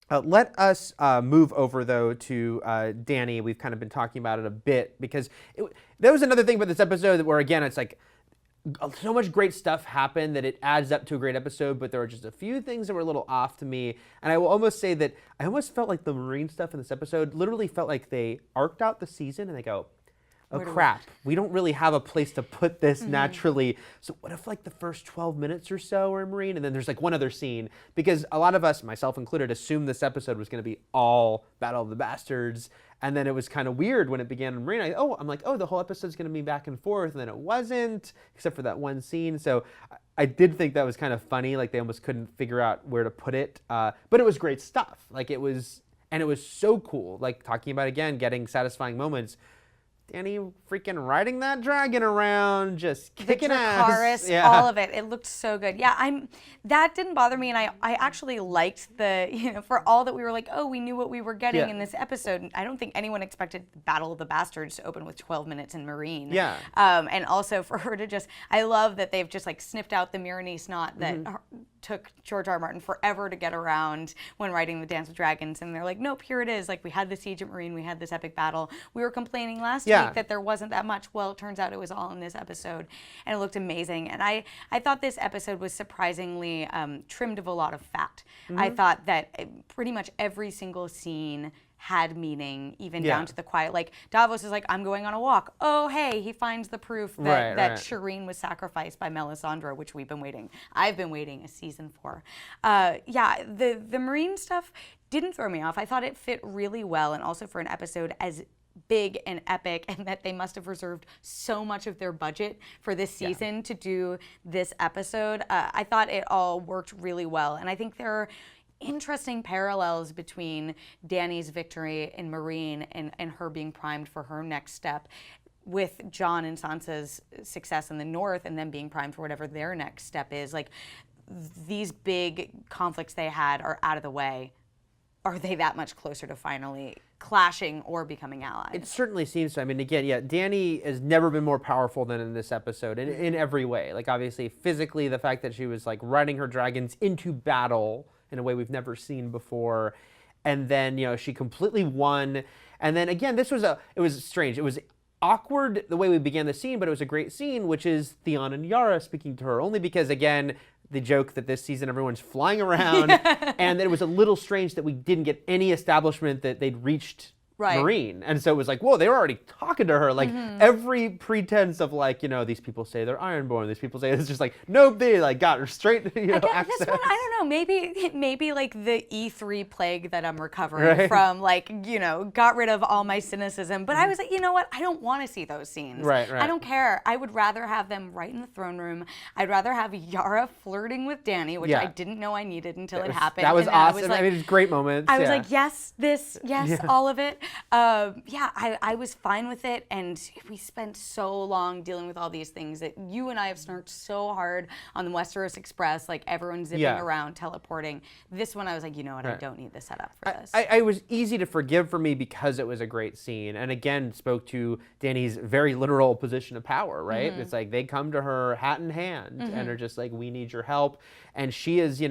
Let us move over, though, to Dany. We've kind of been talking about it a bit because there was another thing about this episode where, again, it's like so much great stuff happened that it adds up to a great episode, but there were just a few things that were a little off to me. And I will almost say that I almost felt like the Meereen stuff in this episode literally felt like they arced out the season and they go, oh crap, we don't really have a place to put this naturally. So what if like the first 12 minutes or so are in Meereen and then there's like one other scene? Because a lot of us, myself included, assumed this episode was going to be all Battle of the Bastards. And then it was kind of weird when it began in Meereen. I'm like, the whole episode's going to be back and forth. And then it wasn't, except for that one scene. So I did think that was kind of funny. Like they almost couldn't figure out where to put it. But it was great stuff. Like it was so cool. Like talking about, again, getting satisfying moments. Dany freaking riding that dragon around, just kicking ass. Yeah. All of it. It looked so good. Yeah, that didn't bother me, and I actually liked for all that we were like, we knew what we were getting in this episode. I don't think anyone expected Battle of the Bastards to open with 12 minutes in Meereen. Yeah. And also for her to I love that they've just like sniffed out the Meereen snot that took George R. R. Martin forever to get around when writing The Dance with Dragons, and they're like, nope, here it is. Like we had the siege at Meereen, we had this epic battle. We were complaining last week that there wasn't that much. Well, it turns out it was all in this episode, and it looked amazing. And I thought this episode was surprisingly trimmed of a lot of fat. I thought that pretty much every single scene had meaning, even down to the quiet. Like Davos is like, I'm going on a walk. Oh, hey, he finds the proof that Shireen was sacrificed by Melisandre, which I've been waiting a season for. The Meereen stuff didn't throw me off. I thought it fit really well, and also for an episode as big and epic, and that they must have reserved so much of their budget for this season to do this episode. I thought it all worked really well, and I think there are interesting parallels between Dany's victory in Meereen and her being primed for her next step, with Jon and Sansa's success in the north and them being primed for whatever their next step is. Like, these big conflicts they had are out of the way. Are they that much closer to finally clashing or becoming allies? It certainly seems so. I mean, again, Dany has never been more powerful than in this episode in every way. Like, obviously, physically, the fact that she was, like, riding her dragons into battle in a way we've never seen before. And then, she completely won. And then, again, it was strange. It was awkward the way we began the scene, but it was a great scene, which is Theon and Yara speaking to her, only because, again, the joke that this season everyone's flying around, and that it was a little strange that we didn't get any establishment that they'd reached Meereen. And so it was like, whoa, they were already talking to her. Like, every pretense of, like, these people say they're Ironborn, these people say it's just like, nope, they, like, got her straight, access. This one, I don't know, maybe like the E3 plague that I'm recovering from, like, got rid of all my cynicism. But I was like, you know what? I don't want to see those scenes. Right. I don't care. I would rather have them right in the throne room. I'd rather have Yara flirting with Dany, which I didn't know I needed until it happened. That was awesome. I mean, it was great moments. I was like, yes, all of it. I was fine with it, and we spent so long dealing with all these things that you and I have snarked so hard on the Westeros Express, like everyone zipping around, teleporting. This one, I was like, you know what, I don't need the setup for this. I was easy to forgive for me because it was a great scene, and again, spoke to Dany's very literal position of power, right? It's like they come to her hat in hand and are just like, we need your help, and she is,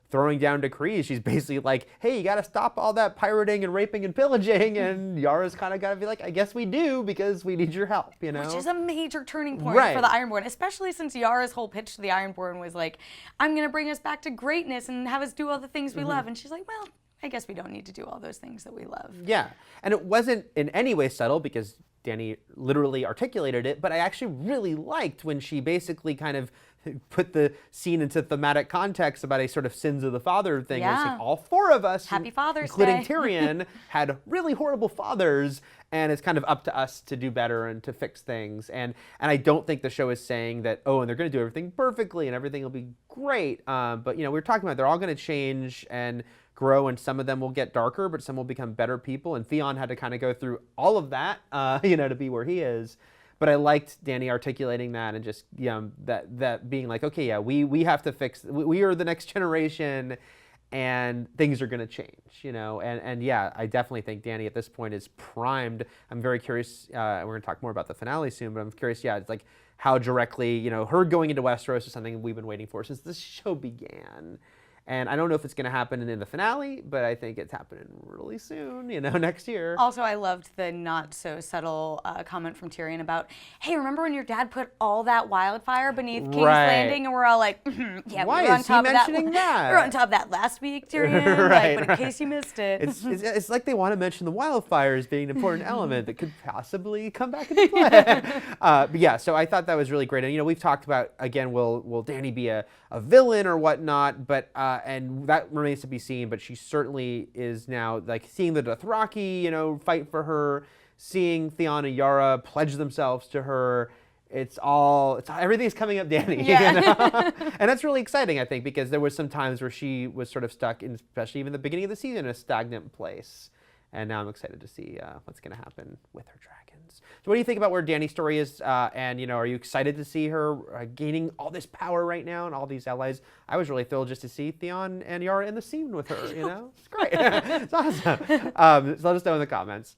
throwing down decrees. She's basically like, hey, you got to stop all that pirating and raping and pillaging. And Yara's kind of got to be like, I guess we do, because we need your help, Which is a major turning point for the Ironborn, especially since Yara's whole pitch to the Ironborn was like, I'm going to bring us back to greatness and have us do all the things we love. And she's like, well, I guess we don't need to do all those things that we love. Yeah. And it wasn't in any way subtle, because Dany literally articulated it, but I actually really liked when she basically kind of put the scene into thematic context about a sort of sins of the father thing. Yeah. It's like all four of us, Happy Father's including Day. Tyrion, had really horrible fathers, and it's kind of up to us to do better and to fix things. And I don't think the show is saying that, and they're going to do everything perfectly and everything will be great. But, we were talking about they're all going to change and grow, and some of them will get darker, but some will become better people. And Theon had to kind of go through all of that, to be where he is. But I liked Dany articulating that and just, that being like, okay, we have to fix, we are the next generation, and things are going to change, and I definitely think Dany at this point is primed. I'm very curious, we're going to talk more about the finale soon, but I'm curious, it's like how directly, her going into Westeros is something we've been waiting for since the show began. And I don't know if it's going to happen in the finale, but I think it's happening really soon, next year. Also, I loved the not so subtle comment from Tyrion about, hey, remember when your dad put all that wildfire beneath King's Landing? And we're all like, yeah, why we were on is top he of that. mentioning that? We were on top of that last week, Tyrion. But in case you missed it. It's like they want to mention the wildfires being an important element that could possibly come back into play. But yeah, so I thought that was really great. And, we've talked about, again, will Dany be a villain or whatnot? But and that remains to be seen. But she certainly is now, like, seeing the Dothraki, fight for her, seeing Theon and Yara pledge themselves to her. Everything's coming up Dany. Yeah. And that's really exciting, I think, because there was some times where she was sort of stuck in, especially even the beginning of the season, in a stagnant place. And now I'm excited to see what's going to happen with her dragons. So what do you think about where Dany's story is? And, are you excited to see her gaining all this power right now and all these allies? I was really thrilled just to see Theon and Yara in the scene with her, It's great. It's awesome. So let us know in the comments.